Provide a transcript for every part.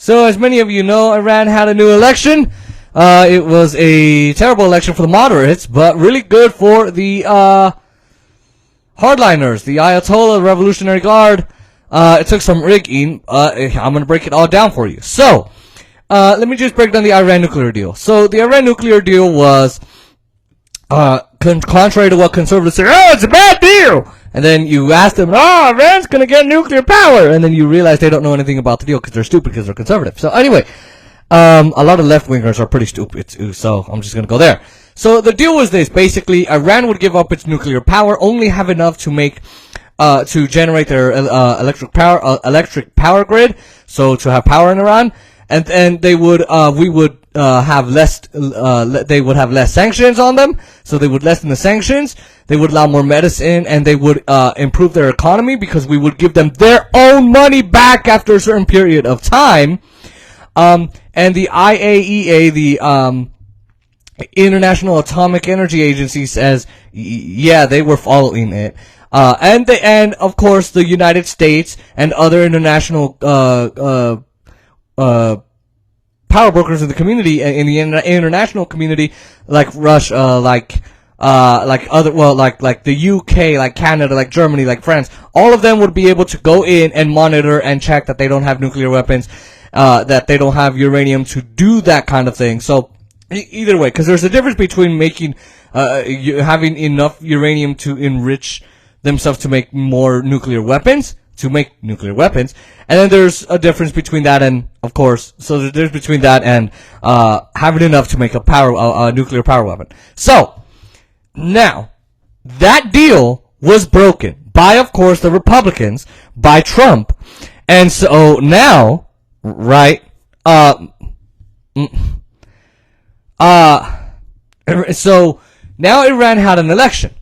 So, as many of you know, Iran had a new election. It was a terrible election for the moderates, but really good for the hardliners, the ayatollah, the Revolutionary Guard. It took some rigging. I'm going to break it all down for you. So, let me just break down the Iran nuclear deal. So, the Iran nuclear deal was, contrary to what conservatives say, oh, it's a bad deal. And then you ask them, oh, Iran's going to get nuclear power. And then you realize they don't know anything about the deal because they're stupid because they're conservative. So, anyway, a lot of left-wingers are pretty stupid too, so I'm just going to go there. So, the deal was this. Basically, Iran would give up its nuclear power, only have enough to make to generate their electric power grid, so to have power in Iran, and they would we would have less they would have less sanctions on them, so they would lessen the sanctions, they would allow more medicine, and they would improve their economy because we would give them their own money back after a certain period of time. And the IAEA, the International Atomic Energy Agency, says yeah, they were following it. And of course the United States and other international power brokers in the community, in the international community, like Russia, like the UK, like Canada, like Germany, like France, all of them would be able to go in and monitor and check that they don't have nuclear weapons, that they don't have uranium to do that kind of thing. So either way, because there's a difference between making having enough uranium to enrich themselves to make more nuclear weapons, and then there's a difference between that and, of course, so there's a difference between that and having enough to make a nuclear power weapon. So, now, that deal was broken by, of course, the Republicans, by Trump, and so now, right, so now Iran had an election.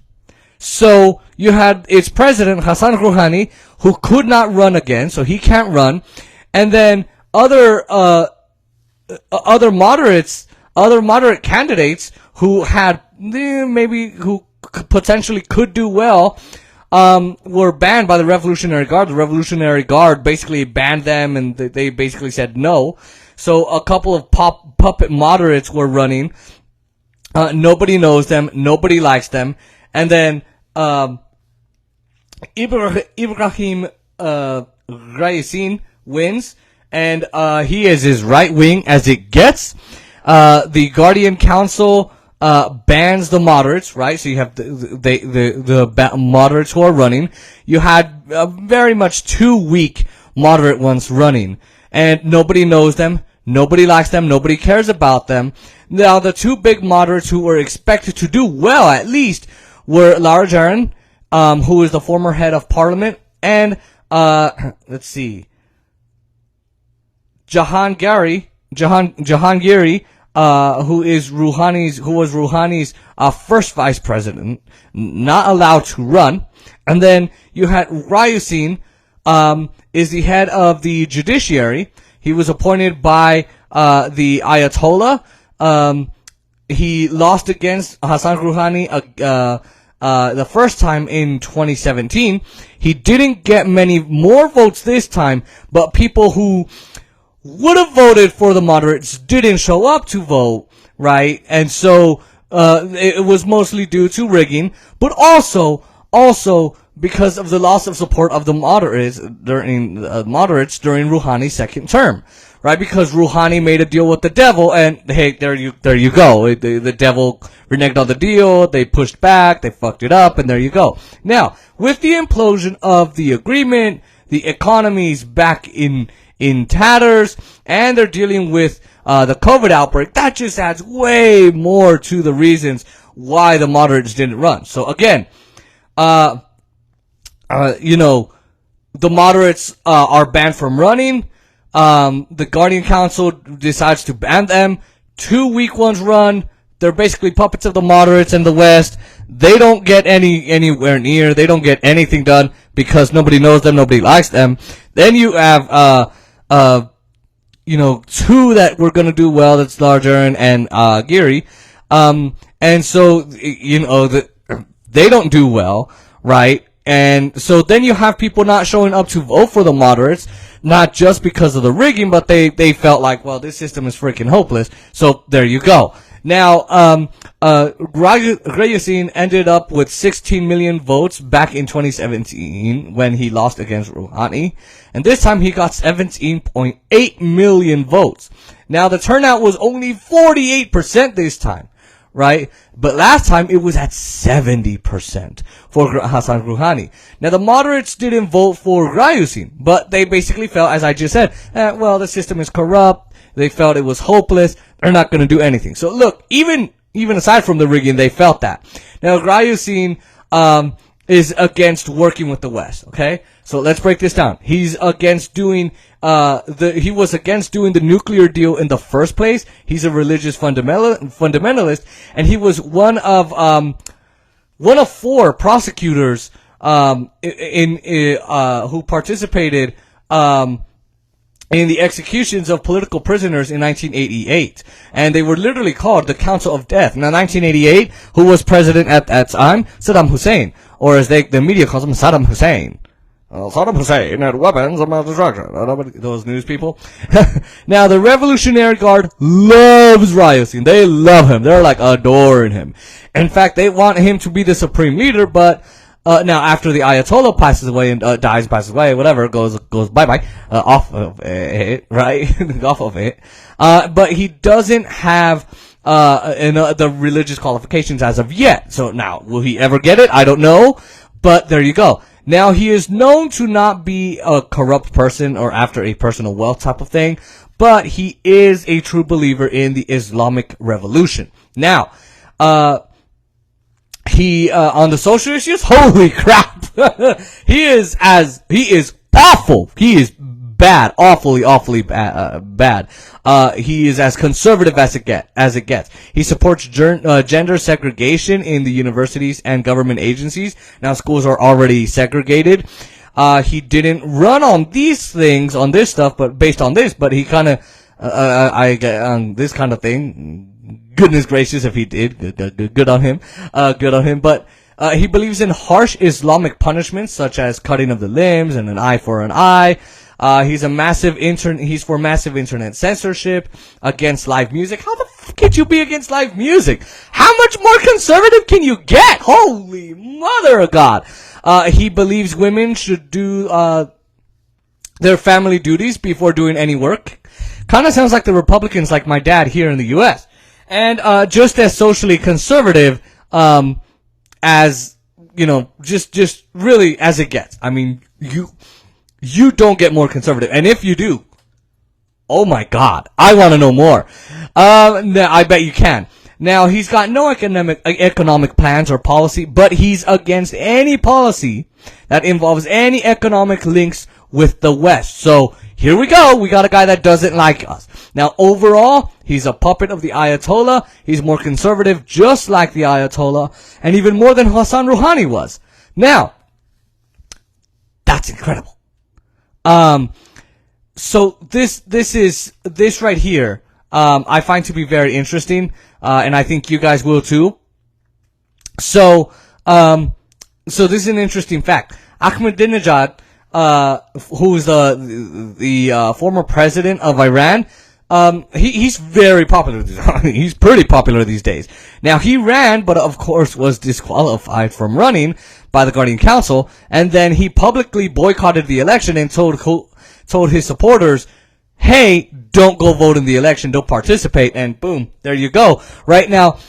So you had its president, Hassan Rouhani, who could not run again, so he can't run. And then other moderate candidates who had who potentially could do well, were banned by the Revolutionary Guard. The Revolutionary Guard basically banned them, and they basically said no. So a couple of puppet moderates were running. Nobody knows them. Nobody likes them. And then Ibrahim Raisi wins, and he is as right wing as it gets. The Guardian Council bans the moderates, right? So you have the moderates who are running. You had very much two weak moderate ones running, and nobody knows them. Nobody likes them. Nobody cares about them. Now, the two big moderates who were expected to do well, at least, were Larijani, who is the former head of parliament, and let's see, Jahangiri, who was Rouhani's first vice president, not allowed to run. And then you had Raisi, is the head of the judiciary. He was appointed by the Ayatollah. He lost against Hassan Rouhani the first time in 2017. He didn't get many more votes this time, but people who would have voted for the moderates didn't show up to vote, right? And so it was mostly due to rigging, but also because of the loss of support of the moderates during Rouhani's second term, right? Because Rouhani made a deal with the devil, and hey, there you go. The devil reneged on the deal. They pushed back. They fucked it up, and there you go. Now, with the implosion of the agreement, the economy's back in tatters, and they're dealing with the COVID outbreak. That just adds way more to the reasons why the moderates didn't run. So again, the moderates are banned from running. The Guardian Council decides to ban them. Two weak ones run. They're basically puppets of the moderates in the West. They don't get anywhere near. They don't get anything done because nobody knows them. Nobody likes them. Then you have two that were gonna do well. That's Larijani and Giri. And so they don't do well, right? And so then you have people not showing up to vote for the moderates, not just because of the rigging, but they felt like, well, this system is freaking hopeless. So there you go. Now, Grayusin ended up with 16 million votes back in 2017 when he lost against Rouhani. And this time he got 17.8 million votes. Now, the turnout was only 48% this time, right? But last time it was at 70% for Hassan Rouhani. Now, the moderates didn't vote for Grayusin, but they basically felt, as I just said, well, the system is corrupt. They felt it was hopeless. They're not going to do anything. So look, even aside from the rigging, they felt that. Now, Grayusin, is against working with the West, okay? So let's break this down. He's against doing, he was against doing the nuclear deal in the first place. He's a religious fundamentalist, and he was one of 4 prosecutors, who participated, in the executions of political prisoners in 1988. And they were literally called the Council of Death. Now, 1988, who was president at that time? Saddam Hussein. Or as the media calls him, Saddam Hussein. Saddam Hussein had weapons of mass destruction. Those news people. Now, the Revolutionary Guard loves Grayusin. They love him. They're like adoring him. In fact, they want him to be the supreme leader, but now, after the Ayatollah passes away and passes away, whatever, goes bye-bye, off of it, right? Off of it. But he doesn't have the religious qualifications as of yet. So now, will he ever get it? I don't know. But there you go. Now, he is known to not be a corrupt person or after a personal wealth type of thing, but he is a true believer in the Islamic Revolution. Now, he, on the social issues, holy crap. he is awful. He is bad, awfully bad. He is as conservative as it gets. He supports gender segregation in the universities and government agencies. Now, schools are already segregated. He didn't run on these things, on this stuff, but based on this, but he kind of, on this kind of thing. Goodness gracious, if he did, good on him, but, he believes in harsh Islamic punishments, such as cutting of the limbs and an eye for an eye. He's for massive internet censorship, against live music. How the f could you be against live music? How much more conservative can you get? Holy mother of God. He believes women should do, their family duties before doing any work. Kind of sounds like the Republicans, like my dad here in the U.S. And, just as socially conservative, as, you know, just really as it gets. I mean, you don't get more conservative. And if you do, oh my God, I want to know more. I bet you can. Now, he's got no economic plans or policy, but he's against any policy that involves any economic links with the West. So, here we go. We got a guy that doesn't like us. Now, overall, he's a puppet of the Ayatollah. He's more conservative, just like the Ayatollah, and even more than Hassan Rouhani was. Now, that's incredible. So this right here, I find to be very interesting, and I think you guys will too. So this is an interesting fact. Ahmadinejad, who's the former president of Iran, he's very popular. He's pretty popular these days. Now, he ran, but of course was disqualified from running by the Guardian Council, and then he publicly boycotted the election and told his supporters, hey, don't go vote in the election, don't participate, and boom, there you go. Right now,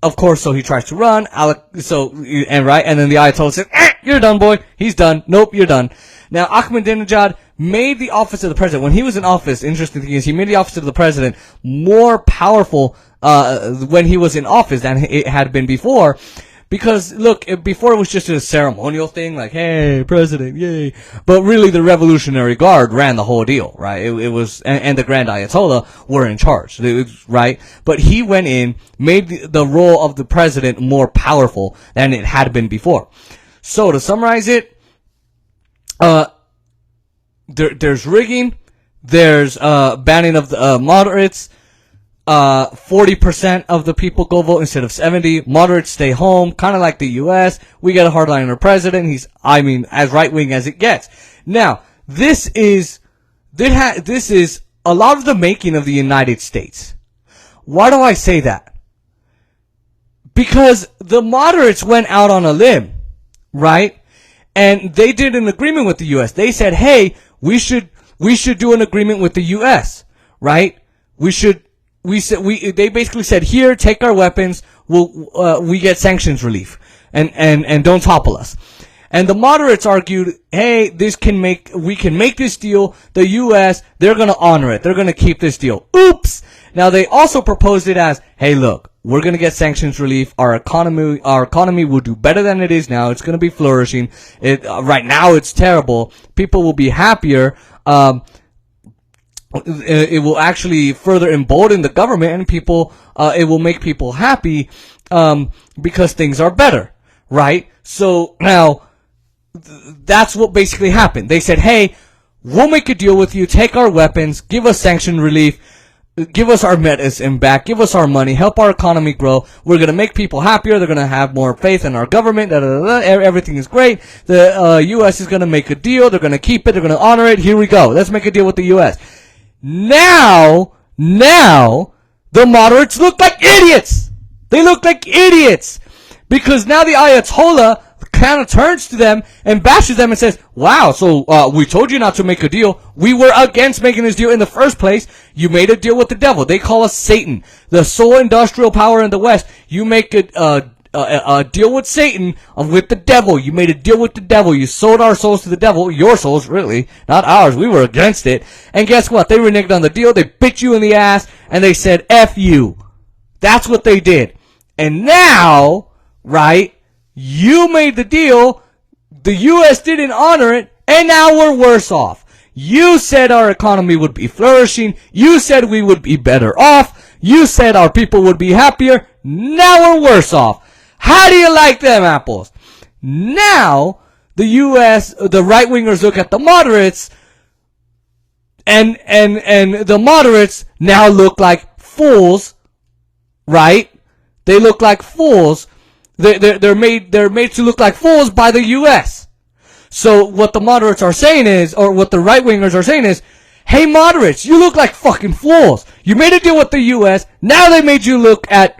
of course, so he tries to run, and then the Ayatollah says, you're done, boy. He's done. Nope, you're done. Now, Ahmadinejad made the office of the president, when he was in office, interesting thing is, he made the office of the president more powerful, when he was in office than it had been before. Because, look, before it was just a ceremonial thing, like, hey, president, yay. But really, the Revolutionary Guard ran the whole deal, right? It was, and the Grand Ayatollah were in charge, right? But he went in, made the role of the president more powerful than it had been before. So, to summarize it, there's rigging, there's, banning of the, moderates, 40% of the people go vote instead of 70. Moderates stay home, kind of like the U.S. We get a hardliner president. He's, as right-wing as it gets. Now, this is a lot of the making of the United States. Why do I say that? Because the moderates went out on a limb, right? And they did an agreement with the U.S. They said, hey, we should do an agreement with the U.S., right? They basically said, here, take our weapons, we get sanctions relief, and don't topple us. And the moderates argued, hey, we can make this deal. The U.S., they're gonna honor it. They're gonna keep this deal. Oops! Now they also proposed it as, hey, look, we're gonna get sanctions relief. Our economy will do better than it is now. It's gonna be flourishing. Right now it's terrible. People will be happier. It will actually further embolden the government, and it will make people happy, because things are better, right? So now, that's what basically happened. They said, hey, we'll make a deal with you, take our weapons, give us sanction relief, give us our medicine back, give us our money, help our economy grow. We're gonna make people happier, they're gonna have more faith in our government, everything is great. The U.S. is gonna make a deal, they're gonna keep it, they're gonna honor it, here we go. Let's make a deal with the U.S. Now, the moderates look like idiots. They look like idiots. Because now the ayatollah kind of turns to them and bashes them and says, wow, so we told you not to make a deal. We were against making this deal in the first place. You made a deal with the devil. They call us Satan, the sole industrial power in the West. You make a deal with Satan, with the devil. You made a deal with the devil. You sold our souls to the devil. Your souls, really, not ours. We were against it. And guess what? They reneged on the deal. They bit you in the ass, and they said, F you. That's what they did. And now, right, you made the deal, the U.S. didn't honor it, and now we're worse off. You said our economy would be flourishing. You said we would be better off. You said our people would be happier. Now we're worse off. How do you like them apples? Now, the U.S., the right-wingers look at the moderates, and the moderates now look like fools, right? They look like fools. They're made to look like fools by the U.S. So what the moderates are saying is, or what the right-wingers are saying is, hey moderates, you look like fucking fools. You made a deal with the U.S., now they made you look like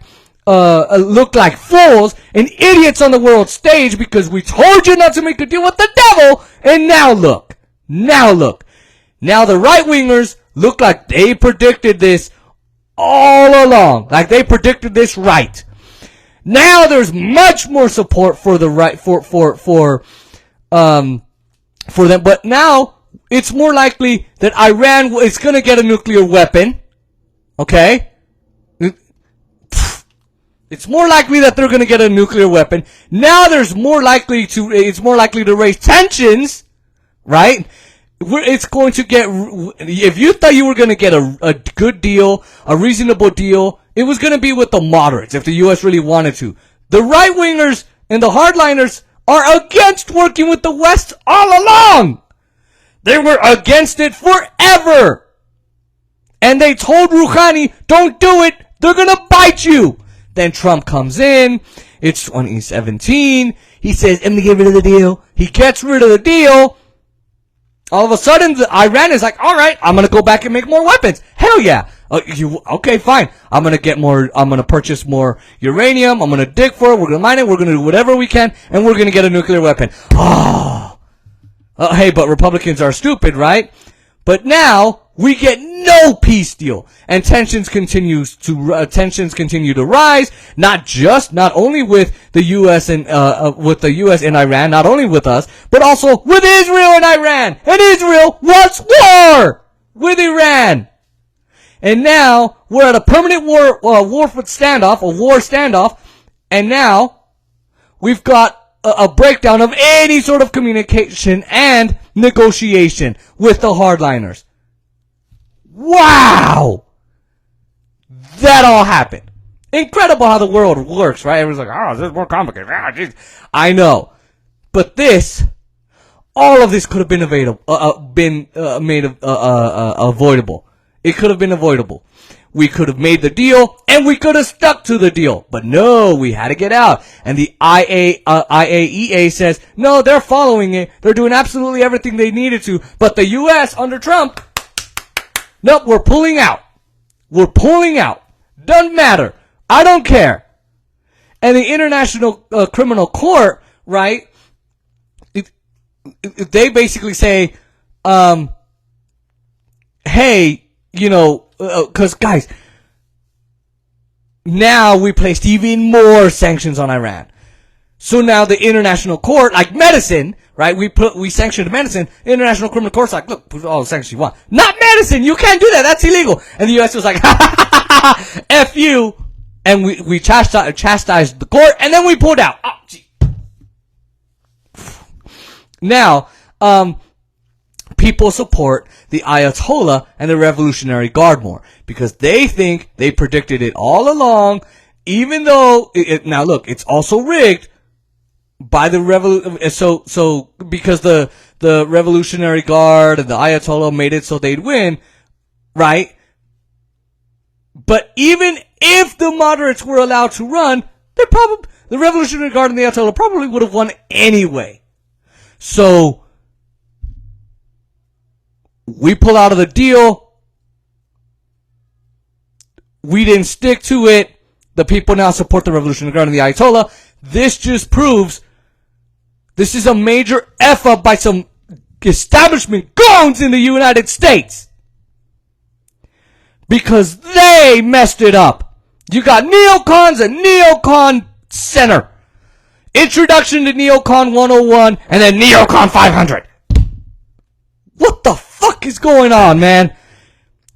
fools and idiots on the world stage because we told you not to make a deal with the devil, and now look. Now the right-wingers look like they predicted this all along. Like they predicted this right. Now there's much more support for the right, for them, but now it's more likely that Iran is gonna get a nuclear weapon. Okay? It's more likely that they're going to get a nuclear weapon. Now it's more likely to raise tensions, right? It's going to get, if you thought you were going to get a good deal, a reasonable deal, it was going to be with the moderates if the U.S. really wanted to. The right-wingers and the hardliners are against working with the West all along. They were against it forever. And they told Rouhani, don't do it, they're going to bite you. Then Trump comes in. It's 2017. He says, I'm going to get rid of the deal. He gets rid of the deal. All of a sudden, Iran is like, all right, I'm going to go back and make more weapons. Hell yeah. Okay, fine. I'm going to purchase more uranium. I'm going to dig for it. We're going to mine it. We're going to do whatever we can. And we're going to get a nuclear weapon. Hey, but Republicans are stupid, right? But now we get no peace deal, and tensions continue to rise. Not only with the U.S. and Iran, not only with us, but also with Israel and Iran. And Israel wants war with Iran. And now we're at a permanent war standoff. And now we've got a breakdown of any sort of communication and negotiation with the hardliners. Wow! That all happened. Incredible how the world works, right? Everyone's like, oh, this is more complicated. I know. But all of this could have been avoidable. It could have been avoidable. we could have made the deal, and we could have stuck to the deal. But no, we had to get out. And the IAEA says, no, they're following it. They're doing absolutely everything they needed to. But the U.S. under Trump, nope, we're pulling out. We're pulling out. Doesn't matter. I don't care. And the International Criminal Court, right, they basically say, hey, because guys, now we placed even more sanctions on Iran. So now the International Court, like medicine, right? We sanctioned medicine. The International Criminal Court's like, look, put all the sanctions you want. Not medicine. You can't do that. That's illegal. And the U.S. was like, F you. And we chastised the court, and then we pulled out. Oh, gee. Now, people support the Ayatollah and the Revolutionary Guard more because they think they predicted it all along, even though now look, it's also rigged by the so because the Revolutionary Guard and the Ayatollah made it so they'd win, right? But even if the moderates were allowed to run, the Revolutionary Guard and the Ayatollah probably would have won anyway. So we pull out of the deal. We didn't stick to it. The people now support the Revolutionary Guard and the Ayatollah. This just proves this is a major F up by some establishment goons in the United States. Because they messed it up. You got neocons and neocon center. Introduction to Neocon 101 and then Neocon 500. What the fuck is going on, man?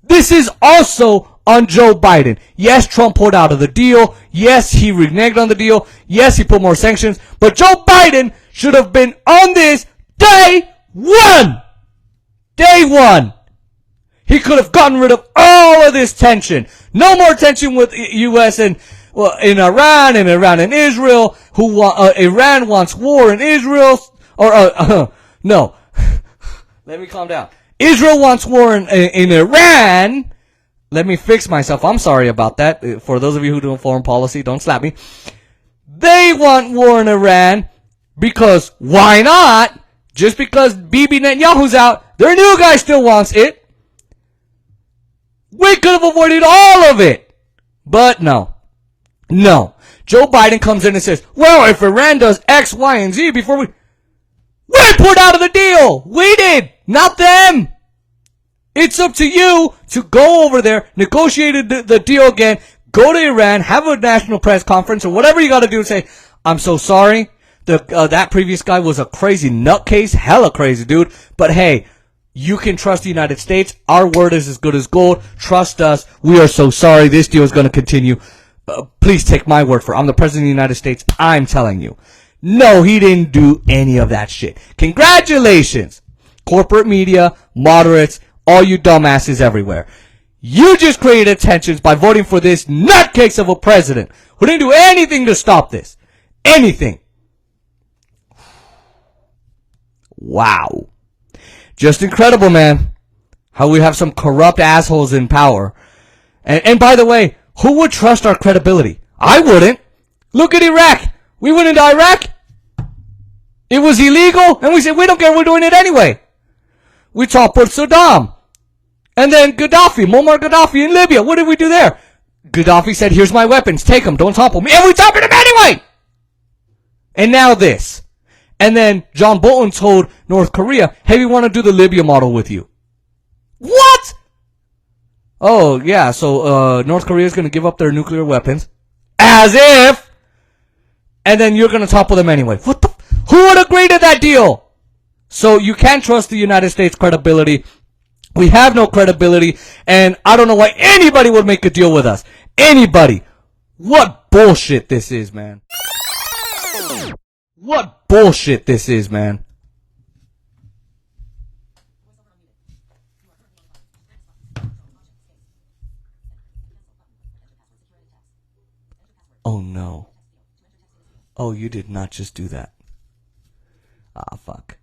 This is also on Joe Biden. Yes, Trump pulled out of the deal. Yes, he reneged on the deal. Yes, he put more sanctions. But Joe Biden should have been on this day one. Day one. He could have gotten rid of all of this tension. No more tension with U.S. and in Iran and Israel. Iran wants war in Israel. No. Let me calm down. Israel wants war in Iran. Let me fix myself. I'm sorry about that. For those of you who do foreign policy, don't slap me. They want war in Iran because why not? Just because Bibi Netanyahu's out, their new guy still wants it. We could have avoided all of it. But no. No. Joe Biden comes in and says, well, if Iran does X, Y, and Z before we pulled out of the deal. We did. Not them. It's up to you to go over there, negotiate the deal again, go to Iran, have a national press conference or whatever you got to do and say, I'm so sorry. That previous guy was a crazy nutcase, hella crazy dude. But hey, you can trust the United States. Our word is as good as gold. Trust us. We are so sorry. This deal is going to continue. Please take my word for it. I'm the president of the United States. I'm telling you. No, he didn't do any of that shit. Congratulations. Corporate media, moderates, all you dumbasses everywhere. You just created tensions by voting for this nutcase of a president who didn't do anything to stop this. Anything. Wow. Just incredible, man. How we have some corrupt assholes in power. And by the way, who would trust our credibility? I wouldn't. Look at Iraq. We went into Iraq. It was illegal. And we said, we don't care. We're doing it anyway. We toppled Saddam. And then Gaddafi, Muammar Gaddafi in Libya. What did we do there? Gaddafi said, here's my weapons. Take them. Don't topple me. And we toppled him anyway. And now this. And then John Bolton told North Korea, hey, we want to do the Libya model with you. What? Oh, yeah, so North Korea is going to give up their nuclear weapons. As if. And then you're going to topple them anyway. What the? Who would agree to that deal? So you can't trust the United States credibility. We have no credibility. And I don't know why anybody would make a deal with us. Anybody. What bullshit this is, man. What bullshit this is, man. Oh no. Oh, you did not just do that. Ah, fuck.